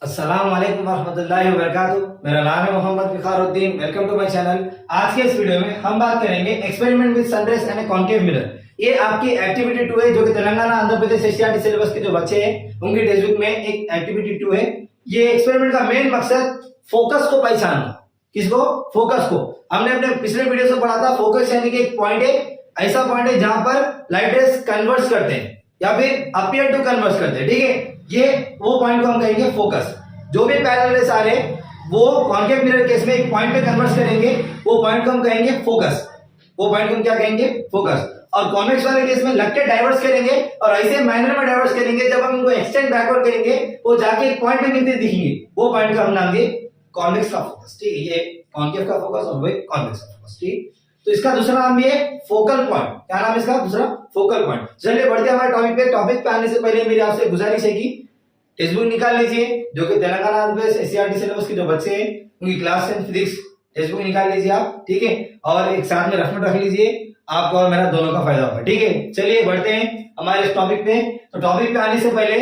अस्सलाम वालेकुम रहमतुल्लाहि व बरकातुहू। मेरा नाम है Mohammed Fikharuddin. Welcome to my channel. आज के इस वीडियो में हम बात करेंगे experiment with sunrays and concave mirror. ये आपकी एक्टिविटी 2 है जो कि तेलंगाना आंध्र प्रदेश एससीईआरटी सिलेबस के जो बच्चे हैं उनकी टेक्स्ट बुक में एक एक्टिविटी 2 है। ये एक्सपेरिमेंट का मेन मकसद फोकस को पहचानना। किसको? फोकस को। हमने अपने पिछले वीडियो से पढ़ा था फोकस यानी कि एक पॉइंट है, ऐसा पॉइंट है जहां पर लाइट रेज कन्वर्स करते हैं या फिर अपीयर टू कन्वर्स करते हैं। ठीक है, ये वो पॉइंट को हम कहेंगे फोकस। जो भी पैरेलल रेज आ रहे वो कॉन्केव मिरर केस में एक पॉइंट पे कन्वर्स करेंगे, वो पॉइंट को हम कहेंगे फोकस। वो पॉइंट को हम क्या कहेंगे? फोकस। और कॉन्वेक्स वाले केस में लगते डाइवर्स करेंगे और ऐसे मैनर में डाइवर्स करेंगे जब हम इनको एक्सटेंड बैकवर्ड करेंगे वो जाके एक पॉइंट पे मिलते दिखेंगे, वो पॉइंट का हम नाम देंगे कॉन्वेक्स का फोकस। ठीक है, ये कॉन्केव का फोकस और वो कॉन्वेक्स का फोकस। ठीक, तो इसका दूसरा नाम ये फोकल पॉइंट। क्या नाम है इसका? दूसरा फोकल पॉइंट। चलिए बढ़ते हैं हमारे टॉपिक पे। टॉपिक पे आने से पहले मेरी आपसे गुजारिश है कि टेक्स्ट बुक निकाल लीजिए, जो कि तेलंगाना आंध्र प्रदेश एससीईआरटी सिलेबस के जो बच्चे हैं उनकी क्लास 10 फिजिक्स टेक्स्ट बुक निकाल लीजिए आप। ठीक है, और एक साथ में रफ नोट रख लीजिए, आपको और मेरा दोनों का फायदा होगा। ठीक है, चलिए बढ़ते हैं हमारे इस टॉपिक पे। तो टॉपिक पे आने से पहले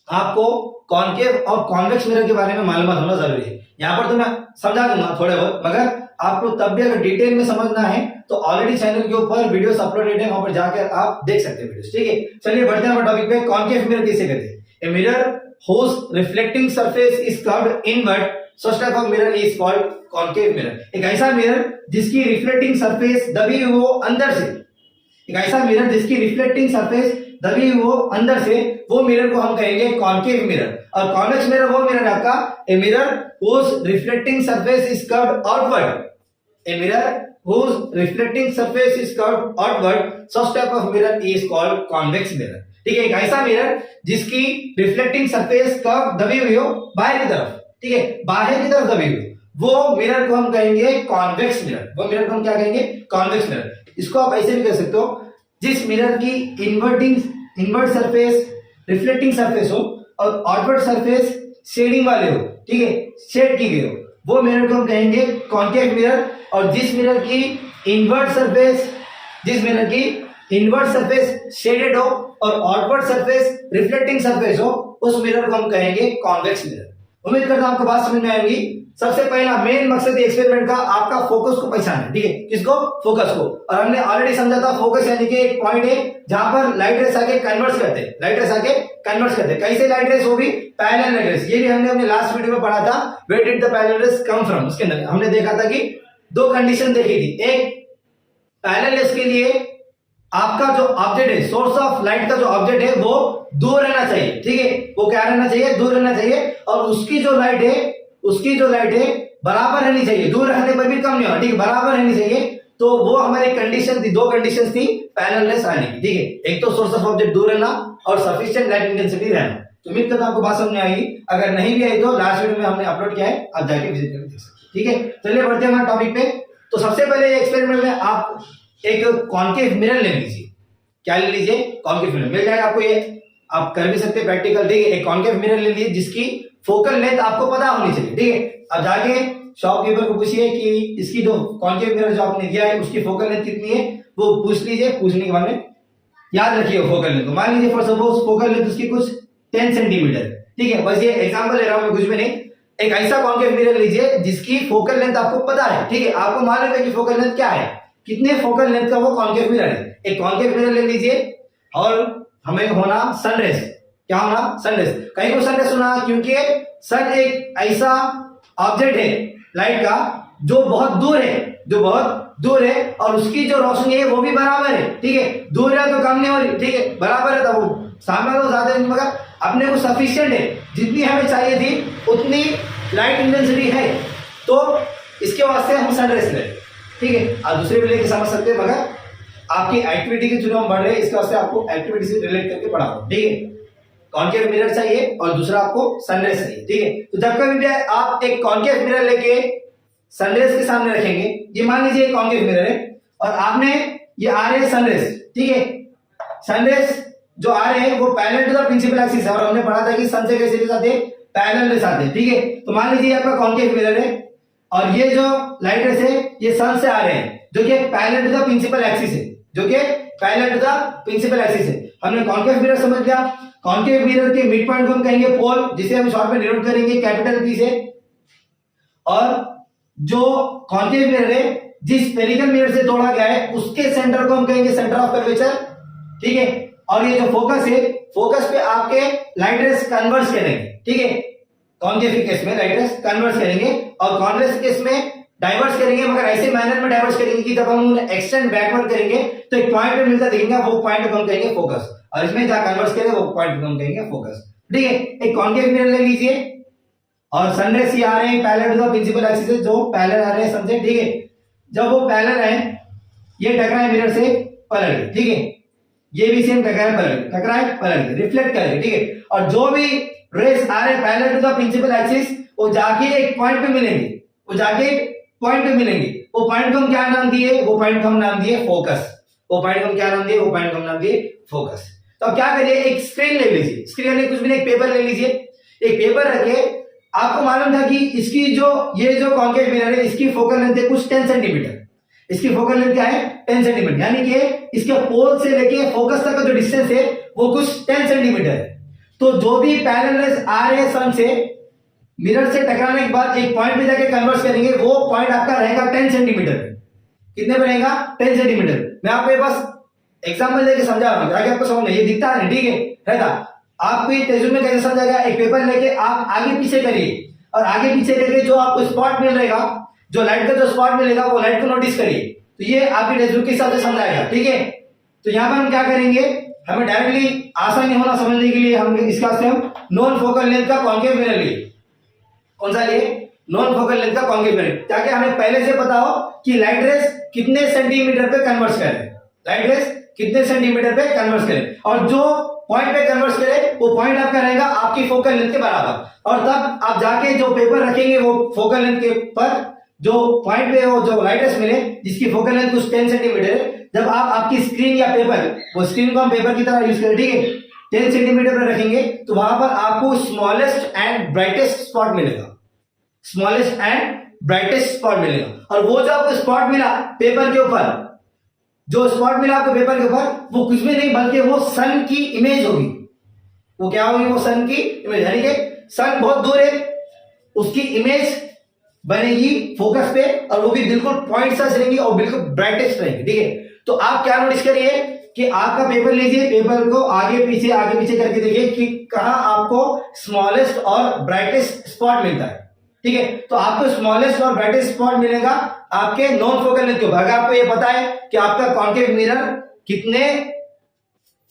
आपको कॉन्केव और कॉन्वेक्स मिरर के बारे में मालूमात होना जरूरी है। यहाँ पर तो मैं समझा दूंगा थोड़े बहुत, मगर आपको तब भी अगर डिटेल में समझना है तो ऑलरेडी चैनल के ऊपर वीडियोस अपलोडेड है, वहां पर जाकर आप देख सकते हैं वीडियोस। ठीक है, चलिए बढ़ते हैं टॉपिक पे। कॉन्केव मिरर किसे कहते हैं? A mirror whose reflecting surface is curved inward, such type of mirror is called concave mirror। एक ऐसा मिरर जिसकी रिफ्लेक्टिंग सरफेस दबी हुई हो अंदर से, एक ऐसा मिरर जिसकी रिफ्लेक्टिंग सरफेस दबी हुई हो अंदर से, वो मिरर को हम कहेंगे कॉन्केव मिरर। और कॉन्वेक्स मिरर वो मिरर है आपका a mirror whose reflecting surface is curved outward, a mirror whose reflecting surface is curved outward, such type of mirror is called convex mirror। ठीक है, एक ऐसा मिरर जिसकी रिफ्लेक्टिंग सरफेस कर्व दबी हुई हो बाहर की तरफ, ठीक है, बाहर की तरफ दबी हुई, वो मिरर को हम कहेंगे कॉन्वेक्स मिरर। वो मिरर को हम क्या कहेंगे? Convex mirror. इसको आप ऐसे भी कह सकते हो, जिस मिरर की इनवर्ट सरफेस रिफ्लेक्टिंग सरफेस हो और आउटवर्ड सरफेस शेडिंग वाले हो, ठीक है, शेड की गई हो, वो मिरर को हम कहेंगे कॉन्केव मिरर। और जिस मिरर की इनवर्ट सरफेस शेडेड हो और आउटवर्ड सरफेस रिफ्लेक्टिंग सरफेस हो, उस मिरर को हम कहेंगे कॉन्वेक्स मिरर। उम्मीद करता हूं आपको बात समझ में आएगी। सबसे पहला मेन मकसद एक्सपेरिमेंट का आपका फोकस को पहचानना। ठीक है, किसको? फोकस को। और हमने ऑलरेडी समझा था फोकस यानी कि एक पॉइंट है जहां पर लाइट रेस आके कन्वर्ट करते हैं, कैसे लाइट रेस? वो भी पैरेलल लाइट रेस। ये भी हमने अपने लास्ट वीडियो में पढ़ा था, where did the parallel rays come from. उसके अंदर हमने देखा था कि दो कंडीशन देखी थी। एक, पैरेलल रेस के लिए आपका जो ऑब्जेक्ट है, सोर्स ऑफ लाइट का जो ऑब्जेक्ट है वो दूर रहना चाहिए। ठीक है, वो क्या रहना चाहिए? दूर रहना चाहिए। और उसकी जो लाइट है बराबर रहनी चाहिए, दूर रहने पर भी कम नहीं होगा। ठीक है, बराबर रहनी चाहिए। तो वो हमारी कंडीशन थी, दो कंडीशन थी पैरेलल रेस आने की। ठीक है, एक तो सोर्स ऑफ ऑब्जेक्ट दूर रहना और सफिशिएंट लाइट इंटेंसिटी रहना। तो उम्मीद करता हूं आपको बात समझ में आएगी। अगर नहीं भी आई तो लास्ट वीडियो में हमने अपलोड किया है, आप जाके विजिट करके देख सकते हैं। ठीक है, चलिए बढ़ते हैं हमारे टॉपिक पे। तो सबसे पहले एक्सपेरिमेंट में आप एक कॉन्केव मिरर ले लीजिए। क्या ले लीजिए? Concave mirror. मिल जाएगा आपको, ये आप कर भी सकते हैं प्रैक्टिकल। ठीक है, एक कॉन्केव मिरर ले लीजिए जिसकी फोकल लेंथ आपको पता होनी चाहिए। ठीक है, अब जाके शॉपकीपर को पूछिए कि इसकी जो कॉन्केव मिरर जो आपने दिया है उसकी फोकल लेंथ कितनी है, वो पूछ लीजिए। पूछने के बाद में याद रखिए फोकल लेंथ। तो मान लीजिए फॉर सपोज फोकल लेंथ उसकी कुछ 10 सेंटीमीटर। ठीक है, बस ये एग्जांपल ले रहा हूं मैं, कुछ भी नहीं। एक ऐसा कॉन्केव मिरर लीजिए जिसकी फोकल लेंथ आपको पता है। ठीक है, आपको मालूम है कि फोकल लेंथ क्या है, कितने फोकल लेंथ का वो कॉन्केव मिरर है। एक कॉन्केव मिरर ले लीजिए और हमें होना सनरेज। क्या होना? सनरेज। कहीं को सनरेज होना क्योंकि सन एक ऐसा ऑब्जेक्ट है लाइट का जो बहुत दूर है और उसकी जो रोशनी है वो भी बराबर है। ठीक है, दूर है तो कम नहीं हो रही, ठीक है, बराबर है। तो वो सामने तो ज्यादा नहीं, मगर अपने को सफिशिएंट है, जितनी हमें चाहिए थी उतनी लाइट इंटेंसिटी है, तो इसके वास्ते हम सनरेज ले। ठीक है, आप दूसरे भी लेके समझ सकते हैं, मगर आपकी एक्टिविटी के थ्रू हम बढ़ रहे हैं, इसके वास्ते आपको एक्टिविटी से रिलेट करके पढ़ाऊंगा। ठीक है, कॉन्केव मिरर चाहिए और दूसरा आपको सनरेज चाहिए। ठीक है, तो जब कभी भी आप एक कॉन्केव मिरर लेके सनरेज के सामने रखेंगे, ये मान लीजिए एक कॉन्केव मिरर है और आपने ये आ रहे हैं सनरेज। ठीक है, सनरेज जो आ रहे हैं वो parallel to the principal axis है और हमने पढ़ा था कि सन से कैसे आते हैं? पैरेलल रेस आते हैं। ठीक है, तो मान लीजिए आपका कॉन्केव मिरर है और ये जो लाइट रेस है ये सन से आ रहे हैं, जो कि parallel to the principal axis है, हमने कॉन्केव मिरर समझ लिया। कॉन्केव मिरर के मिड पॉइंट को हम कहेंगे पोल, जिसे हम शॉर्ट में डिनोट करेंगे कैपिटल पी से। और जो कॉन्केव मिरर है, जिस स्फेरिकल मिरर से तोड़ा गया है, उसके सेंटर को हम कहेंगे सेंटर ऑफ कर्वेचर, ठीक है। और ये जो फोकस है, फोकस पे आपके लाइट रेस कन्वर्स करेंगे, ठीक है। कॉन्केव केस में लाइट रेस कन्वर्स करेंगे और कॉन्वेक्स केस में डाइवर्स करेंगे, मगर ऐसे मैनर में डाइवर्स करेंगे कि जब हम उन्हें एक्सटेंड बैकवर्ड करेंगे तो एक पॉइंट पे मिलता दिखेगा, वो पॉइंट को हम कहेंगे फोकस। और इसमें जहां कन्वर्स करेंगे वो पॉइंट को हम कहेंगे फोकस, ठीक है। एक कॉन्केव मिरर ले लीजिए और सन रेस ये आ रहे हैं parallel to the principal axis से, जो पैरेलल आ रहे हैं सन से, ठीक है। जब वो पैरेलल है, ये टकराए मिरर से पैरेलल, ठीक है। ये भी सेम टकराए पैरेलल रिफ्लेक्ट करेंगे, ठीक है। और जो भी रेस आ रहे parallel to the principal axis, वो जाके एक पॉइंट पे मिलेंगे, वो जाके पॉइंट पे मिलेंगे। वो पॉइंट को हम क्या नाम दिए? वो पॉइंट को हम नाम दिए फोकस। वो पॉइंट को हम क्या नाम दिए? वो पॉइंट को हम नाम दिए फोकस। तो अब क्या करिए, एक स्क्रीन ले लीजिए, स्क्रीन में कुछ भी नहीं, एक पेपर ले लीजिए। एक पेपर रखे, आपको मालूम था कि इसकी जो ये जो कॉन्केव मिरर है, इसकी फोकल लेंथ है कुछ 10 सेंटीमीटर। इसकी फोकल लेंथ क्या है? 10 सेंटीमीटर, यानी कि इसके पोल से लेके फोकस तक का जो डिस्टेंस है वो कुछ 10 सेंटीमीटर है। तो जो भी पैरेलल रेस आ रहे हैं सन से, मिरर से टकराने के बाद एक पॉइंट पे जाके कन्वर्स करेंगे, वो पॉइंट आपका रहेगा 10 सेंटीमीटर। कितने पे रहेगा? 10 सेंटीमीटर। मैं आपको बस एग्जांपल देके समझा रहा हूं ताकि आपको समझ में, ये दिखता है ठीक है रहता। आपको ये तेजुल में कैसे समझाएगा, एक पेपर लेके आप आगे पीछे करिए और आगे पीछे करके जो आपको स्पॉट मिल रहेगा, जो लाइट का जो स्पॉट मिलेगा, वो लाइट को नोटिस करिए। तो ये आपकी टेजुल के हिसाब से समझाएगा, ठीक है। तो यहाँ पर हम क्या करेंगे, हमें डायरेक्टली आसानी होना समझने के लिए हम इसका से हम नॉन फोकल लेंथ का कॉन्केव मिरर लिए। कौन सा लिए? नॉन फोकल लेंथ का कॉन्केव मिरर, ताकि हमें पहले से पता हो कि लाइट रेस कितने सेंटीमीटर पे कन्वर्स करे, लाइट रेस कितने सेंटीमीटर पे कन्वर्स करे, और जो पॉइंट पे कन्वर्स करे वो पॉइंट आपका रहेगा आपकी फोकल लेंथ के बराबर। और तब आप जाके जो पेपर रखेंगे वो फोकल लेंथ के पर जो पॉइंट पे वो जो लाइट रेस मिले, जिसकी फोकल लेंथ कुछ 10 सेंटीमीटर है, जब आप आपकी स्क्रीन या पेपर, वो स्क्रीन को हम पेपर की तरह यूज करें, ठीक है, 10 सेंटीमीटर पर रखेंगे, तो वहां पर आपको स्मॉलेस्ट एंड ब्राइटेस्ट स्पॉट मिलेगा, स्मॉलेस्ट एंड ब्राइटेस्ट स्पॉट मिलेगा। और वो जो आपको स्पॉट मिला पेपर के ऊपर, जो स्पॉट मिला आपको पेपर के ऊपर, वो कुछ भी नहीं बल्कि वो सन की इमेज होगी। वो क्या होगी? वो सन की इमेज, यानी कि सन बहुत दूर है, उसकी इमेज बनेगी फोकस पे, और वो भी बिल्कुल पॉइंट सच रहेंगी और बिल्कुल ब्राइटेस्ट रहेंगी, ठीक है। तो आप क्या नोटिस करिए कि आपका पेपर लीजिए, पेपर को आगे पीछे करके देखिए कि कहां आपको स्मॉलेस्ट और ब्राइटेस्ट स्पॉट मिलता है, ठीक है। तो आपको स्मॉलेस्ट और ब्राइटेस्ट स्पॉट मिलेगा आपके नॉन फोकल लेंथ के ऊपर। अगर आपको ये पता है कि आपका कॉन्केव मिरर कितने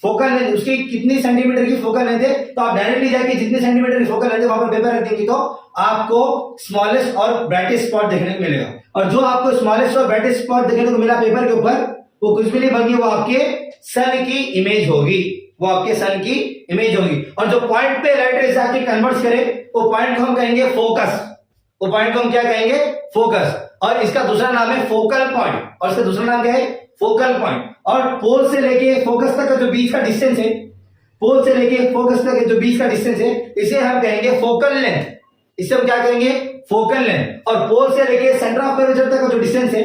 फोकल लेंथ, उसकी कितनी सेंटीमीटर की फोकल लेंथ है, तो आप डायरेक्टली जाके जितने सेंटीमीटर की फोकल लेंथ है वहां पर पेपर रख देंगे, तो आपको स्मॉलेस्ट और ब्राइटेस्ट स्पॉट देखने को मिलेगा। और जो आपको स्मॉलेस्ट और ब्राइटेस्ट स्पॉट देखने को मिला पेपर के ऊपर, वो कुछ भी नहीं बल्कि वो आपके सन की इमेज होगी, वो आपके सन की इमेज होगी। और जो पॉइंट पे लाइट रेस आके कन्वर्ट करे, वो पॉइंट को हम कहेंगे फोकस, वो पॉइंट को हम क्या कहेंगे? फोकस। और इसका दूसरा नाम है फोकल पॉइंट, और इसका दूसरा नाम क्या है? Focal point. और पोल से लेके फोकस तक का जो बीच का डिस्टेंस है, पोल से लेके फोकस तक जो बीच का डिस्टेंस है, इसे हम कहेंगे फोकल लेंथ। इसे हम क्या कहेंगे? Focal length. और पोल से लेके सेंटर ऑफ कर्वेचर तक का जो डिस्टेंस है,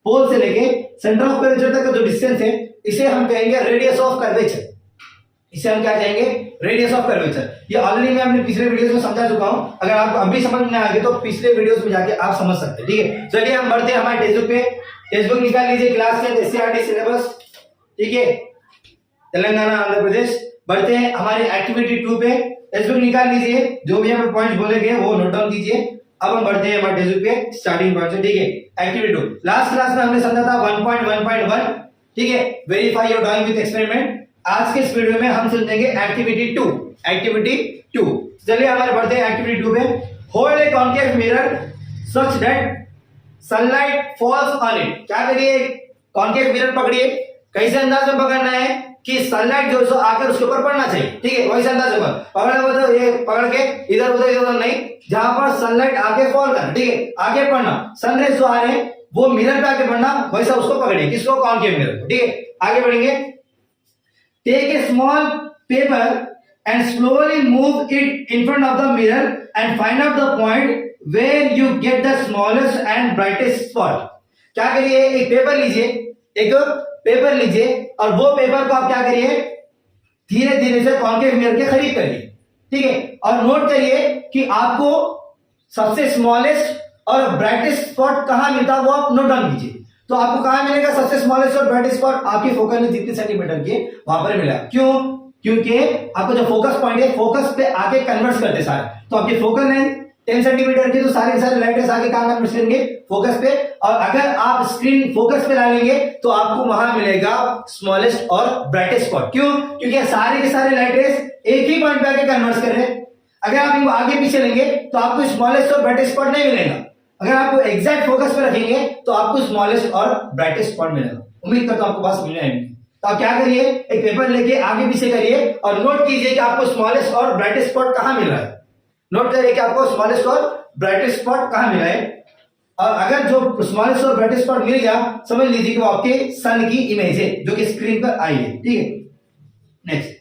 पोल से लेके सेंटर ऑफ कर्वेचर तक का जो डिस्टेंस है, इसे हम कहेंगे रेडियस ऑफ कर्वेचर। इसे हम क्या कहेंगे? Radius of curvature. ये ऑलरेडी मैं अपने पिछले वीडियोस में समझा चुका हूं, अगर आपको अभी समझ में आ गया तो पिछले वीडियोस में जाके आप समझ सकते हैं, ठीक है। चलिए हम बढ़ते हैं हमारे टेक्स्ट बुक पे। टेक्स्ट बुक निकाल लीजिए, क्लास 10 एससीईआरटी सिलेबस, ठीक है, तेलंगाना आंध्र प्रदेश। बढ़ते हैं हमारी एक्टिविटी 2 पे। टेक्स्ट बुक निकाल लीजिए, जो भी हमें पॉइंट्स बोले गए वो नोट डाउन कीजिए। अब हम बढ़ते हैं हमारे टेक्स्ट बुक पे स्टार्टिंग पॉइंट से, ठीक है। एक्टिविटी 2 लास्ट क्लास में हमने समझा था 1.1.1, ठीक है, verify your drawing with experiment. आज के इस वीडियो में हम समझेंगे एक्टिविटी 2। एक्टिविटी 2, चलिए हमारे बढ़ते हैं एक्टिविटी 2 पे। Hold a concave mirror such that sunlight falls on it. क्या करिए? कॉन्केव मिरर पकड़िए, कैसे अंदाज में पकड़ना है कि सनलाइट जो सो आकर उसके ऊपर पड़ना चाहिए, ठीक है, वैसे अंदाज में पकड़ना हो तो ये पकड़ के इधर उधर नहीं, जहां पर सनलाइट आके फॉल करना, ठीक है, आगे पड़ना, सनरेज जो आ रहे हैं वो मिरर पे आके पड़ना, वैसा उसको पकड़िए। किसको? कॉन्केव मिरर को, ठीक है। आगे बढ़ेंगे। Take a small paper and slowly move it in front of the mirror and find out the point where you get the smallest and brightest spot. क्या करिए? एक पेपर लीजिए, एक पेपर लीजिए और वो पेपर को आप क्या करिए? धीरे धीरे से कॉन्केव मिरर के करीब करिए, ठीक है। और नोट करिए कि आपको सबसे स्मॉलेस्ट और ब्राइटेस्ट स्पॉट कहां मिलता है वो आप नोट डाउन कीजिए। तो आपको कहां मिलेगा सबसे स्मॉलेस्ट और ब्राइटेस्ट स्पॉट? आपकी फोकल लेंथ जितने सेंटीमीटर की वहां पर मिलेगा। क्यों? क्योंकि आपको जो फोकस पॉइंट है फोकस पे आके कन्वर्ट करते सारे, तो आपकी फोकल लेंथ 10 सेंटीमीटर की, तो सारे सारे लाइट रेस आगे कहां कन्वर्ट करेंगे? फोकस पे। और अगर आप स्क्रीन फोकस पे डालेंगे तो आपको वहां मिलेगा स्मॉलेस्ट और ब्राइटेस्ट स्पॉट। क्यों? क्योंकि सारे के सारे लाइट रेस एक ही पॉइंट पे आके कन्वर्ट कर रहे हैं। अगर आप इनको आगे पीछे लेंगे तो आपको स्मॉलेस्ट और ब्राइटेस्ट स्पॉट नहीं मिलेगा। अगर आपको एग्जैक्ट फोकस पे रखेंगे तो आपको स्मॉलेस्ट और ब्राइटेस्ट स्पॉट मिलेगा। उम्मीद करता हूं आपको बात समझ में आएगी। तो आप क्या करिए, एक पेपर लेके आगे पीछे करिए और नोट कीजिए कि आपको स्मॉलेस्ट और ब्राइटेस्ट स्पॉट कहां मिल रहा है। नोट करिए कि आपको स्मॉलेस्ट और ब्राइटेस्ट स्पॉट कहां मिला है। और अगर जो स्मॉलेस्ट और ब्राइटेस्ट स्पॉट मिल गया, समझ लीजिए कि वो आपके सन की इमेज है जो कि स्क्रीन पर आई है, ठीक है। नेक्स्ट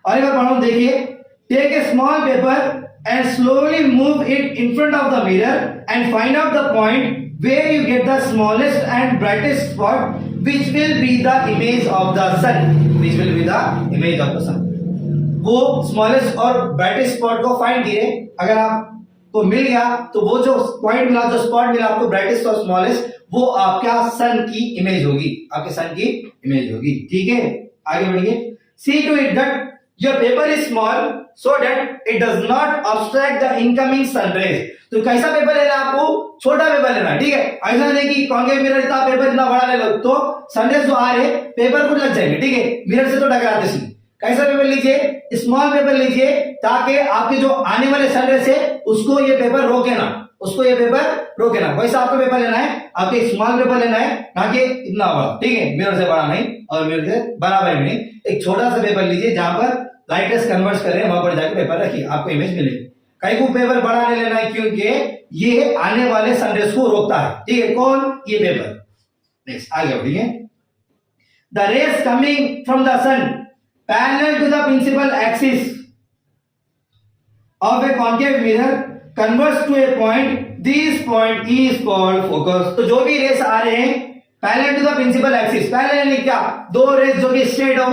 और एक बार पढ़ो, देखिए, take a small paper and slowly move it in front of the mirror and find out the point where you get the smallest and brightest spot, which will be the image of the sun, which will be the image of the sun. वो smallest और brightest spot को find कीजिए। अगर आपको मिल गया तो वो जो पॉइंट मिला, जो स्पॉट मिला आपको brightest और smallest, वो आपका सन की इमेज होगी, आपके सन की इमेज होगी, ठीक है। आगे बढ़िए। See to it that your paper is small so that it does not obstruct the incoming sun rays. तो कैसा पेपर लेना है आपको? छोटा पेपर लेना है, ठीक है। ऐसा नहीं कि कॉन्केव मिरर इतना पेपर इतना बड़ा ले लो तो सनरेज जो आ रहे पेपर को लग जाएंगे, ठीक है। मिरर से तो टकराते सी। कैसा पेपर लीजिए? स्मॉल पेपर लीजिए ताकि आपके जो आने वाले सनरेज है उसको ये पेपर रोके ना, उसको ये पेपर रोके ना। वैसा आपको पेपर लेना है, आपके स्मॉल पेपर लेना है, ना कि इतना बड़ा, ठीक है। मिरर से बड़ा नहीं और मिरर से बराबर नहीं। एक छोटा सा पेपर लीजिए जहां पर लाइट रेस कन्वर्ट कर रहे हैं, वहां पर जाकर पेपर रखिए, आपको इमेज मिलेगी। कई को पेपर बड़ा नहीं लेना है क्योंकि ये आने वाले सनरेज को रोकता है, ठीक है। कौन? ये पेपर। नेक्स्ट आगे बढ़िए। The rays coming from the sun parallel to the principal axis of a concave mirror converts to a point, this point is called focus. तो जो भी रेस आ रहे हैं parallel to the principal axis, parallel यानी क्या? दो race जो कि स्ट्रेट हो,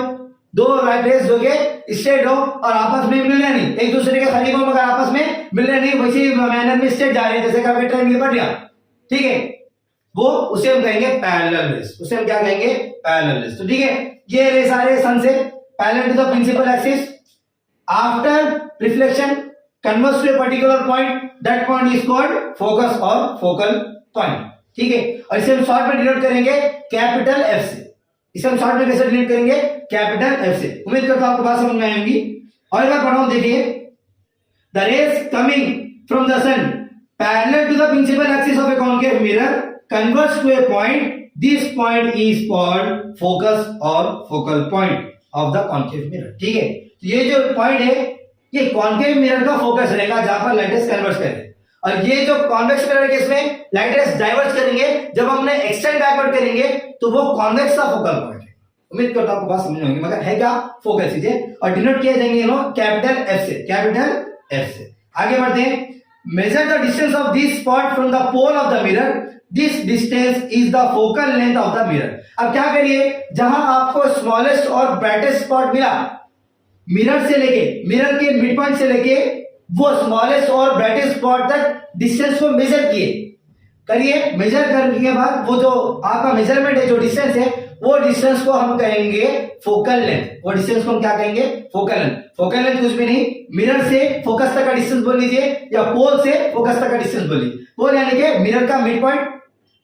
दो रेस जो कि स्ट्रेट हो और आपस में मिल रहे नहीं, एक दूसरे के करीब हो मगर आपस में मिल रहे नहीं, वैसे मैनर में स्ट्रेट जा रहे हैं, जैसे कभी ट्रेन की पटरियां, ठीक है। वो उसे हम कहेंगे पैरेलल रेस, उसे हम क्या कहेंगे? Parallel rays. तो ठीक है, ये रेस आ रहे हैं सन से parallel to the principal axis, after reflection converge to a particular point, that point is called focus और फोकल पॉइंट, ठीक है। और इसे हम शॉर्ट में डिनोट करेंगे कैपिटल एफ से। इसे हम शॉर्ट में कैसे डिनोट करेंगे? कैपिटल एफ से। उम्मीद करता हूं आपको बात समझ में आएगी। और एक बार पढ़ाऊं, देखिए, the rays coming from the sun parallel to the principal axis of a concave mirror converge to a point, this point is called focus और focal point of the concave mirror, ठीक है। तो ये जो पॉइंट है ये concave mirror का focus रहेगा जहां पर लाइट रेस कन्वर्ज करेंगे, और ये जो कॉन्वेक्स मिरर के इसमें लाइट रेस डाइवर्ज करेंगे, जब हम उन्हें एक्सटेंड बैकवर्ड करेंगे तो वो कॉन्वेक्स का फोकल पॉइंट है। उम्मीद करता हूं आपको बात समझ में आएगी, मगर है क्या? फोकस कीजिए और डिनोट किया जाएंगे कैपिटल एफ से, कैपिटल एफ से। आगे बढ़ते हैं। Measure the distance of this spot from the pole of the mirror, this distance is the focal length of the mirror. अब क्या करिए, जहां आपको स्मॉलेस्ट और ब्राइटेस्ट स्पॉट मिला, मिरर से लेके, मिरर के मिड पॉइंट से लेके वो स्मॉलेस्ट और ब्राइटेस्ट स्पॉट तक डिस्टेंस को मेजर किए करिए। मेजर करने के बाद वो जो आपका मेजरमेंट है, जो डिस्टेंस है, वो डिस्टेंस को हम कहेंगे फोकल लेंथ। वो डिस्टेंस को हम क्या कहेंगे? Focal length. फोकल लेंथ कुछ भी नहीं, मिरर से फोकस तक का डिस्टेंस बोल लीजिए या पोल से फोकस तक का डिस्टेंस बोलिए। पोल यानी कि मिरर का मिड पॉइंट,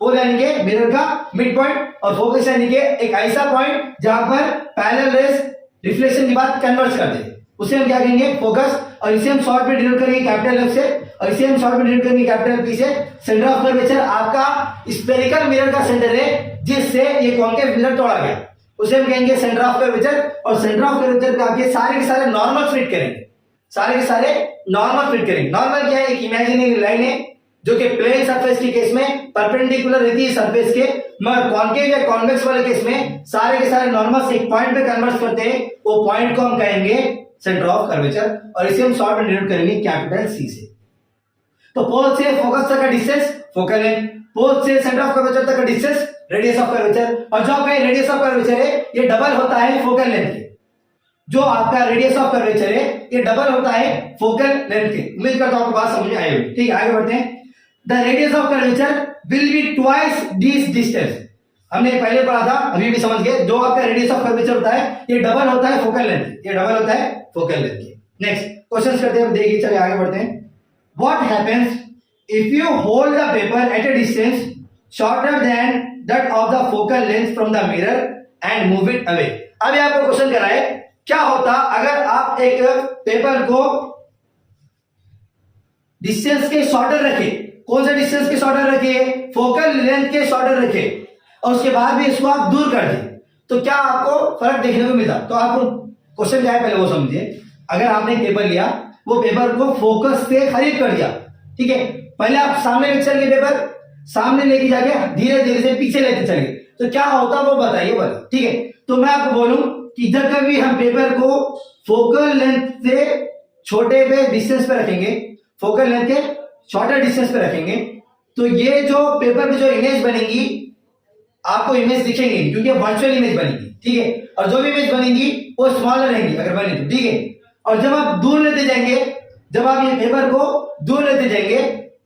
पोल यानी कि मिरर का मिड पॉइंट, और फोकस यानी कि एक ऐसा पॉइंट जहां पर पैरेलल रेस रिफ्लेक्शन के बाद कन्वर्ज कर दे, उसे हम क्या कहेंगे? फोकस। और इसे हम शॉर्ट में डिनोट करेंगे कैपिटल एफ से, और इसे हम शॉर्ट में डिनोट करेंगे कैपिटल पी से। सेंटर ऑफ कर्वेचर आपका स्फेरिकल मिरर का सेंटर है जिससे ये कॉन्केव मिरर तोड़ा गया, उसे हम कहेंगे सेंटर ऑफ कर्वेचर। और सेंटर ऑफ कर्वेचर पे आके सारे के सारे नॉर्मल फिट करेंगे, सारे के सारे नॉर्मल फिट करेंगे। नॉर्मल क्या है? एक इमेजिनरी लाइन है जो कि प्लेन सरफेस के केस में परपेंडिकुलर रहती है सरफेस के, मगर कॉन्केव या कॉन्वेक्स वाले केस में सारे के सारे नॉर्मल एक पॉइंट पे कन्वर्ज करते हैं, वो पॉइंट को हम कहेंगे सेंटर ऑफ कर्वेचर, और इसे हम शॉर्ट में डिनोट करेंगे कैपिटल सी से। तो पोल से फोकस तक का डिस्टेंस फोकल लेंथ, पोल से सेंटर ऑफ कर्वेचर तक का डिस्टेंस रेडियस ऑफ कर्वेचर, और जो आपका रेडियस ऑफ कर्वेचर है ये डबल होता है फोकल लेंथ के। जो आपका रेडियस ऑफ कर्वेचर है ये डबल होता है फोकल लेंथ के। उम्मीद करता हूं आपको बात समझ में आई होगी। ठीक है, आगे बढ़ते हैं। The radius of curvature will be twice this distance. हमने पहले पढ़ा था, अभी भी समझ गए। जो आपका रेडियस ऑफ कर्वेचर होता है ये डबल होता है फोकल लेंथ, ये डबल होता है फोकल लेंथ के। नेक्स्ट क्वेश्चन करते हैं, देखिए चलिए आगे बढ़ते हैं। What happens if you hold the paper at a distance shorter than that of the focal length from the mirror and move it away. अभी आपको क्वेश्चन करा है, क्या होता अगर आप एक पेपर को डिस्टेंस के शॉर्टर रखे। कौन सा डिस्टेंस के शॉर्टर रखे? फोकल लेंथ के शॉर्टर रखे, और उसके बाद भी इसको आप दूर कर दें, तो क्या आपको फर्क देखने को मिलता? तो आपको क्वेश्चन क्या है पहले वो समझिए। अगर आपने पेपर लिया, वो पेपर को फोकस से करीब कर दिया, ठीक है, पहले आप सामने लेके चल गए, पेपर सामने लेके जाके धीरे धीरे से पीछे लेते चले, तो क्या होता वो बताइए बोलो। ठीक है, तो मैं आपको बोलूं कि जब कभी हम पेपर को फोकल लेंथ से छोटे पे डिस्टेंस पे रखेंगे, फोकल लेंथ के शॉर्टर डिस्टेंस पे रखेंगे, तो ये जो पेपर की जो इमेज बनेगी आपको इमेज दिखेंगी, क्योंकि वर्चुअल इमेज बनेगी। ठीक है, और जो भी इमेज बनेगी वो स्मॉलर रहेंगी अगर बने तो। ठीक है, और जब आप दूर लेते जाएंगे, जब आप ये पेपर को दूर लेते जाएंगे,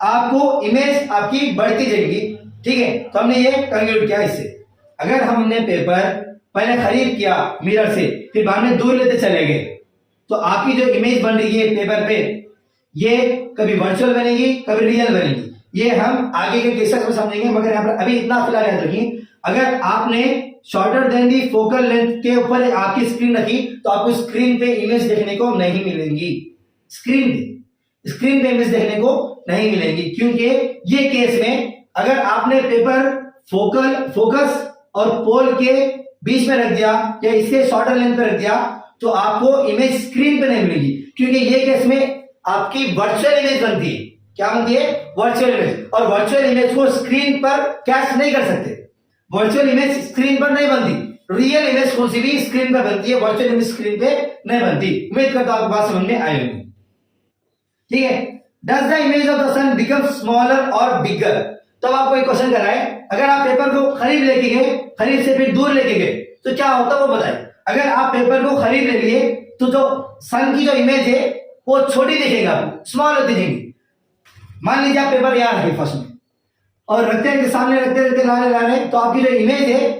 आपको इमेज आपकी बढ़ती जाएगी। ठीक है, तो हमने ये कंक्लूड किया इससे। अगर हमने पेपर पहले करीब किया मिरर से, फिर बाद में दूर लेते चले गए, तो आपकी जो इमेज बन रही है पेपर पे, ये कभी वर्चुअल बनेगी कभी रियल बनेगी। ये हम आगे के केसेस में समझेंगे, मगर यहाँ पर अभी इतना फिलहाल याद रखिए, अगर आपने शॉर्टर देन दी फोकल लेंथ के ऊपर आपकी स्क्रीन रखी, तो आपको स्क्रीन पे इमेज देखने को नहीं मिलेंगी। स्क्रीन पे इमेज देखने को नहीं मिलेंगी, क्योंकि ये केस में अगर आपने पेपर फोकस और पोल के बीच में रख दिया या इसके शॉर्टर लेंथ पे रख दिया, तो आपको इमेज स्क्रीन पे नहीं मिलेगी, क्योंकि ये केस में आपकी वर्चुअल इमेज बनती है। क्या बनती है? Virtual image. और वर्चुअल इमेज को स्क्रीन पर कैच नहीं कर सकते। वर्चुअल इमेज स्क्रीन पर नहीं बनती। रियल इमेज कौन सी भी स्क्रीन पर बनती है, वर्चुअल इमेज स्क्रीन पे नहीं बनती। उम्मीद करता हूं आपको बात समझ में आई होगी। ठीक है, does the image of the sun become smaller और बिगर? तब आपको एक क्वेश्चन करा है, अगर आप पेपर को करीब लेके गए, करीब से फिर दूर लेके गए, तो क्या होता वो बताए। अगर आप पेपर को करीब ले लिए, तो जो सन की जो इमेज है वो छोटी दिखेगा, स्मॉल होती दिखेगी। मान लीजिए आप पेपर यहाँ रखे फर्स्ट में, और रखते सामने रखते ला रहे, तो आपकी जो इमेज है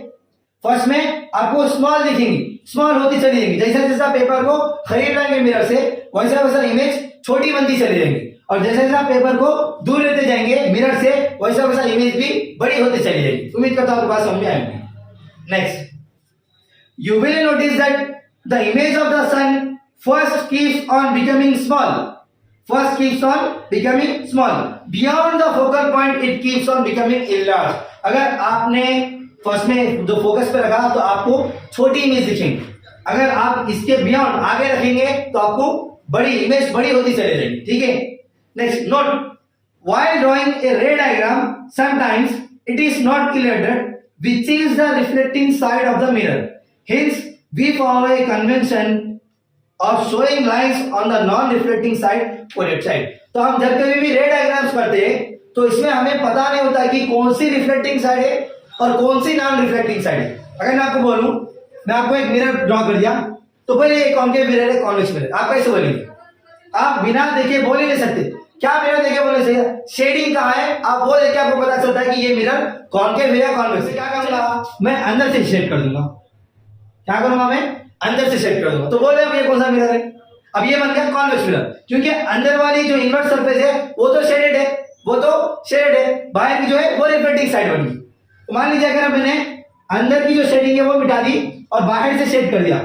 फर्स्ट में आपको स्मॉल दिखेंगी, स्मॉल होती चली जाएगी। जैसा जैसा पेपर को करीब लाएंगे मिरर से, वैसा वैसा इमेज छोटी बनती चली जाएगी, और जैसे जैसा पेपर को दूर लेते जाएंगे मिरर से, वैसा वैसा इमेज भी बड़ी होती चली जाएगी। उम्मीद करता हूं बात समझ में आएगी। Next, you will notice that the image of the sun first keeps on becoming small. First keeps on becoming small. Beyond the focal point, it keeps on becoming enlarged. अगर आपने फर्स्ट में जो फोकस पे रखा, तो आपको छोटी image दिखेंगी। अगर आप इसके बियॉन्ड आगे रखेंगे, तो आपको बड़ी इमेज बड़ी होती चली जाएगी। ठीक है, next note, while drawing a ray diagram, sometimes it is not clear that which is the reflecting side of the mirror. Hence, we follow a convention of showing lines on the non-reflecting side or left side. तो हम जब कभी भी रे diagrams करते हैं, तो इसमें हमें पता नहीं होता कि कौन सी रिफ्लेक्टिंग साइड है और कौन सी नॉन रिफ्लेक्टिंग साइड है। अगर मैं आपको बोलूं, मैं आपको एक मिरर ड्रॉ कर दिया, तो पहले एक कॉन्केव मिरर है, कॉन्वेक्स मिरर, आप कैसे बोलेंगे? आप बिना देखे बोल ही नहीं सकते। क्या मिरर देखे बोलने से? शेडिंग कहाँ है, आप वो देखे आपको पता चलता है कि ये मिरर कॉन्केव है या कॉन्वेक्स। क्या करूंगा मैं? अंदर से शेड कर दूंगा। क्या करूंगा मैं? अंदर से शेड कर दूंगा। तो बोले अब ये कौन सा मिरर है? अब ये बन गया कॉन्वेक्स मिरर, क्योंकि अंदर वाली जो इन्वर्ट सरफेस है वो तो शेडेड है, बाहर की जो है वो रिफ्लेक्टिंग साइड बन गई। तो मान लीजिए अगर मैंने अंदर की जो शेडिंग है वो मिटा दी और बाहर से शेड कर दिया,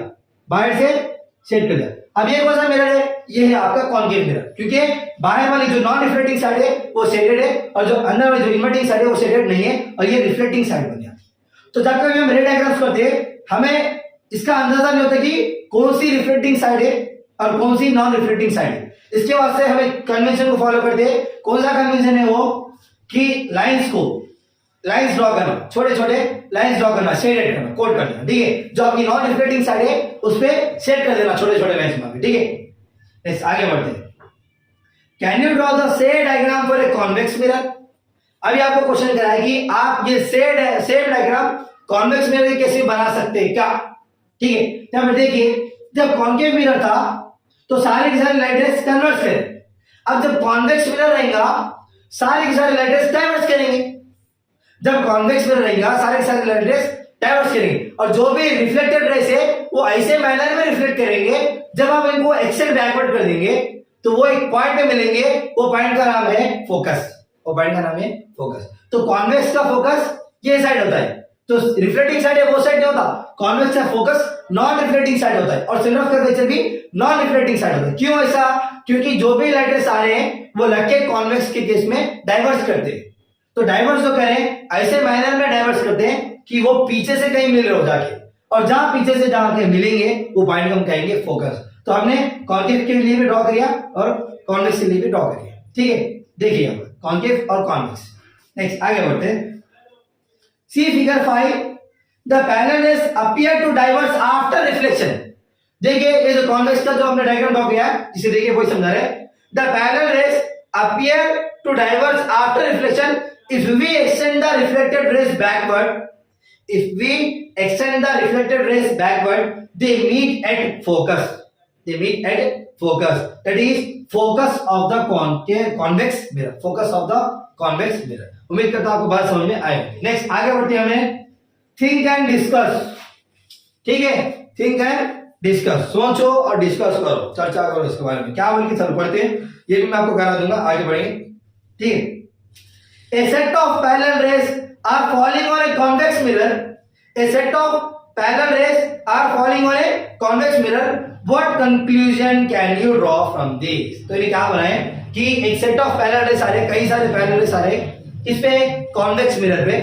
अब ये कौन सा मिरर है? ये है आपका कॉन्केव मिरर, क्योंकि बाहर वाली जो नॉन रिफ्लेक्टिंग साइड है वो शेडेड है, और जो अंदर वाली जो इन्वर्टिंग साइड है वो शेडेड नहीं है, और ये रिफ्लेक्टिंग साइड बन गया। तो जब कभी हम रे डायग्राम्स करते हैं, हमें इसका अंदाजा नहीं होता कि कौन सी रिफ्लेक्टिंग साइड है और कौन सी नॉन रिफ्लेक्टिंग साइड है। इसके वास्ते हमें कन्वेंशन को फॉलो करते हैं। कौन सा कन्वेंशन है वो? कि लाइंस ड्रॉ करना, छोटे छोटे लाइंस ड्रॉ करना, शेडेड करना, कोड कर देना। ठीक है, जो आपकी नॉन रिफ्लेक्टिंग साइड है उस पर शेड कर देना छोटे छोटे लाइंस में। ठीक है, आगे बढ़ते हैं। Can you draw the shade diagram for a convex mirror? अभी आपको क्वेश्चन करा है कि आप ये शेड डायग्राम कॉन्वेक्स मिरर कैसे बना सकते हैं क्या? ठीक है, यहां पर देखिए, जब कॉन्केव मिरर था तो सारे के सारे लाइट रेस कन्वर्स करें, अब जब कॉन्वेक्स मिरर रहेगा सारे के सारे लाइट रेस डाइवर्स करेंगे, जब कॉन्वेक्स मिरर रहेगा सारे के सारे लाइट रेस डाइवर्स करेंगे, और जो भी रिफ्लेक्टेड रेस है वो ऐसे मैनर में रिफ्लेक्ट करेंगे, जब आप इनको एक्सटेंड बैकवर्ड कर देंगे तो वो एक पॉइंट पे मिलेंगे, वो पॉइंट का नाम है फोकस, वो पॉइंट का नाम है फोकस। तो कॉन्वेक्स का फोकस ये साइड होता है, तो रिफ्लेक्टिंग साइड है वो साइड नहीं होता, कॉन्वेक्स का फोकस नॉन रिफ्लेक्टिंग साइड होता है, और सेंटर ऑफ कर्वेचर भी नॉन रिफ्लेक्टिंग साइड होता है। क्यों ऐसा? क्योंकि जो भी लाइट रेस आ रहे हैं वो लग के कॉन्वेक्स के केस में डाइवर्स करते हैं, तो डाइवर्स जो करें ऐसे मैनर में डाइवर्स करते हैं कि वो पीछे से कहीं मिल रहे हो जाके, और जहां पीछे से जाके मिलेंगे वो पॉइंट को हम कहेंगे फोकस। तो हमने कॉन्केव के लिए भी ड्रॉ किया और कॉन्वेक्स के लिए भी ड्रॉ किया, ठीक है। देखिए यहाँ पर कॉन्केव और कॉन्वेक्स। नेक्स्ट आगे बढ़ते हैं। See figure 5, the parallel rays appear to diverse after reflection. देखिए ये जो कॉन्वेक्स का जो हमने डायग्राम ड्रॉ किया है, जिसे देखिए कोई समझा रहे, the parallel rays appear to diverse after reflection if we extend the reflected rays backward, if we extend the reflected rays backward, they meet at focus, they meet at focus, that is focus of the convex mirror, focus of the convex mirror। उम्मीद करता हूं आपको बात समझ में आएगी। Next आगे बढ़ते हैं, हमें थिंक एंड डिस्कस, ठीक है, थिंक एंड डिस्कस, सोचो और डिस्कस करो, चर्चा करो इसके बारे में, क्या बोल के चल पढ़ते हैं, ये भी मैं आपको करा दूंगा, आगे बढ़ेंगे, ठीक है। A set of parallel rays are falling on a convex mirror. A set of parallel rays are falling on a convex mirror. What conclusion can you draw from this? तो ये क्या बनाए कि एक सेट ऑफ पैरेलल रेस आ रहे, कई सारे पैरेलल रेस आ रहे इस पे कॉन्वेक्स मिरर पे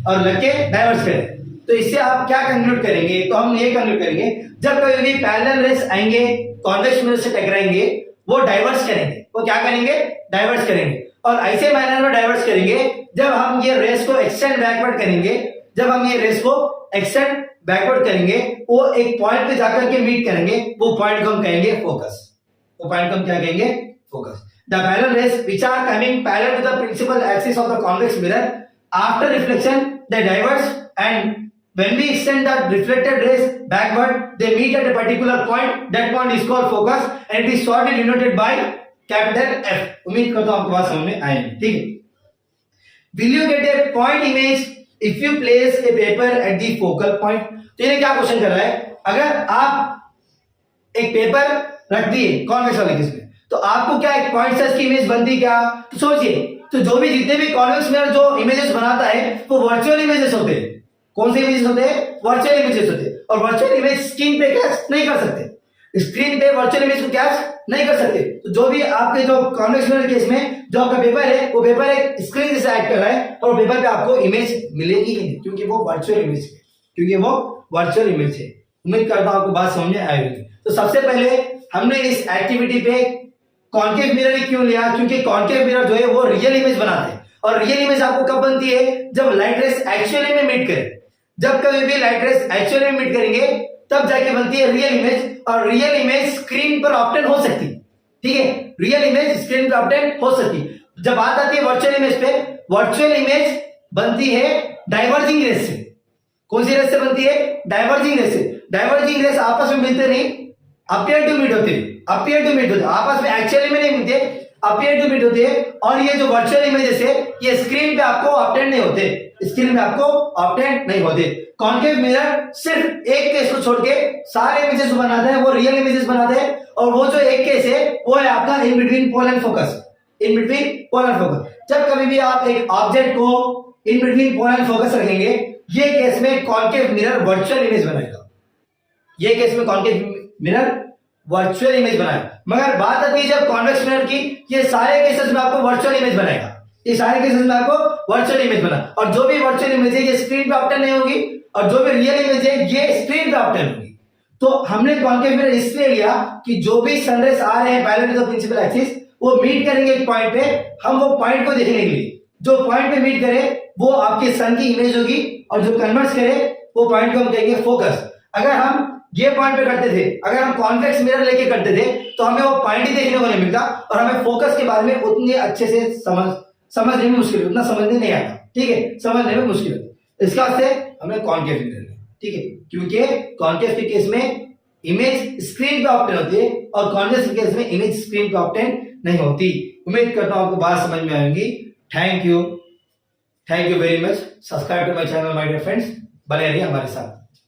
और लग के डाइवर्स करें, तो इससे आप क्या कंक्लूड करेंगे? तो हम ये कंक्लूड करेंगे जब कभी भी पैरेलल रेस आएंगे कॉन्वेक्स मिरर से टकराएंगे वो डाइवर्स करेंगे, वो क्या करेंगे? डाइवर्स करेंगे, और ऐसे मैनर में डाइवर्स करेंगे जब हम ये रेस को एक्सटेंड बैकवर्ड करेंगे, जब हम ये रेस को एक्सटेंड बैकवर्ड करेंगे वो एक पॉइंट पे जाकर के मीट करेंगे, वो पॉइंट को हम कहेंगे फोकस, वो पॉइंट को हम क्या कहेंगे? Focus. The parallel rays which are coming parallel to the principal axis of the convex mirror after reflection they diverse, and when we extend the reflected rays backward they meet at a particular point, that point is called focus and it is shortly denoted by capital F। उम्मीद करता हूं आपको बात समझ में आएगी, ठीक है। Will you get a point image if you place a paper at the focal point? तो ये क्या क्वेश्चन कर रहा है, अगर आप एक पेपर रख दिए कॉन्वेक्स वाले केस में तो आपको क्या एक पॉइंट साइज की इमेज बनती क्या? तो सोचिए, तो जो भी जितने भी कॉन्वेक्स मिरर जो इमेजेस बनाता है वो वर्चुअल इमेजेस होते हैं। कौन से इमेजेस होते हैं? वर्चुअल इमेजेस होते हैं, और वर्चुअल इमेज स्क्रीन पे कैच नहीं कर सकते, स्क्रीन पे वर्चुअल इमेज को कैच नहीं कर सकते। तो जो भी आपके जो कॉन्वेक्स मिरर केस में जो आपका पेपर है वो पेपर एक स्क्रीन जैसे एक्ट कर रहा है, और पेपर पे आपको इमेज मिलेगी ही नहीं, क्योंकि वो वर्चुअल इमेज है, क्योंकि वो वर्चुअल इमेज है। उम्मीद करता हूं आपको बात समझ में आएगी। तो सबसे पहले हमने इस एक्टिविटी पे कॉन्केव मिरर क्यों लिया? क्योंकि कॉन्केव मिरर जो है वो रियल इमेज बनाते हैं, और रियल इमेज आपको कब बनती है? जब लाइट रेस एक्चुअली में मीट करे, जब कभी भी लाइट रेस एक्चुअली में मीट करेंगे तब जाके बनती है रियल इमेज, और रियल इमेज स्क्रीन पर ऑब्टेन हो सकती, ठीक है, रियल इमेज स्क्रीन पर ऑब्टेन हो सकती। जब बात आती है वर्चुअल इमेज पे, वर्चुअल इमेज बनती है डाइवर्जिंग रेस से। कौन सी रेस से बनती है? डाइवर्जिंग रेस से। डाइवर्जिंग रेस आपस में मिलते नहीं, अपीयर टू मीट होते हैं, अपीयर टू मीट होते हैं, आपस में एक्चुअली में नहीं मिलते, अपीयर टू मीट होते हैं। और ये जो वर्चुअल इमेजेस है ये स्क्रीन पे आपको ऑब्टेन नहीं होते, स्क्रीन में आपको ऑब्टेन नहीं होते। कॉन्केव मिरर सिर्फ एक केस को छोड़ के सारे इमेजेस बनाते हैं, वो रियल इमेजेस बनाते हैं, और वो जो एक केस है वो है आपका in between pole and focus, in between pole and focus. जब कभी भी आप एक ऑब्जेक्ट को in between pole and focus रखेंगे, ये केस में कॉन्केव मिरर वर्चुअल इमेज बनाएगा, ये केस में कॉन्केव मिरर वर्चुअल इमेज बनाएगा। मगर बात आती है जब कॉन्वेक्स मिरर की, ये सारे केसेस में आपको वर्चुअल इमेज बनाएगा, ये सारे केसेस में आपको वर्चुअल इमेज बना, और जो भी वर्चुअल इमेज है ये स्क्रीन पे ऑब्टेन नहीं होगी, और जो भी रियल इमेज है ये स्क्रीन पे ऑब्टेन होगी। तो हमने कॉन्केव मिरर इसलिए लिया कि जो भी सनरेज आ रहे हैं parallel to the principal axis वो मीट करेंगे एक पॉइंट पे, हम वो पॉइंट को देखने के लिए जो पॉइंट पे मीट करे वो आपके सन की इमेज होगी, और जो कन्वर्स करे वो पॉइंट को हम कहेंगे फोकस। अगर हम ये पॉइंट पे करते थे, अगर हम कॉन्वेक्स मिरर लेके करते थे तो हमें वो पॉइंट ही देखने को नहीं मिलता, और हमें फोकस के बारे में उतने अच्छे से समझने में मुश्किल, उतना समझने नहीं आता, ठीक है, समझने में मुश्किल होता। इसका वास्ते हमने कॉन्केव मिरर लिया, ठीक है, क्योंकि कॉन्केव के केस में इमेज स्क्रीन पे ऑप्टेन होती है और कॉन्वेक्स केस में इमेज स्क्रीन पे ऑप्टेन नहीं होती। उम्मीद करता हूं आपको बात समझ में आएगी। Thank you very much. Subscribe to my channel my dear friends, बने रहिए हमारे साथ।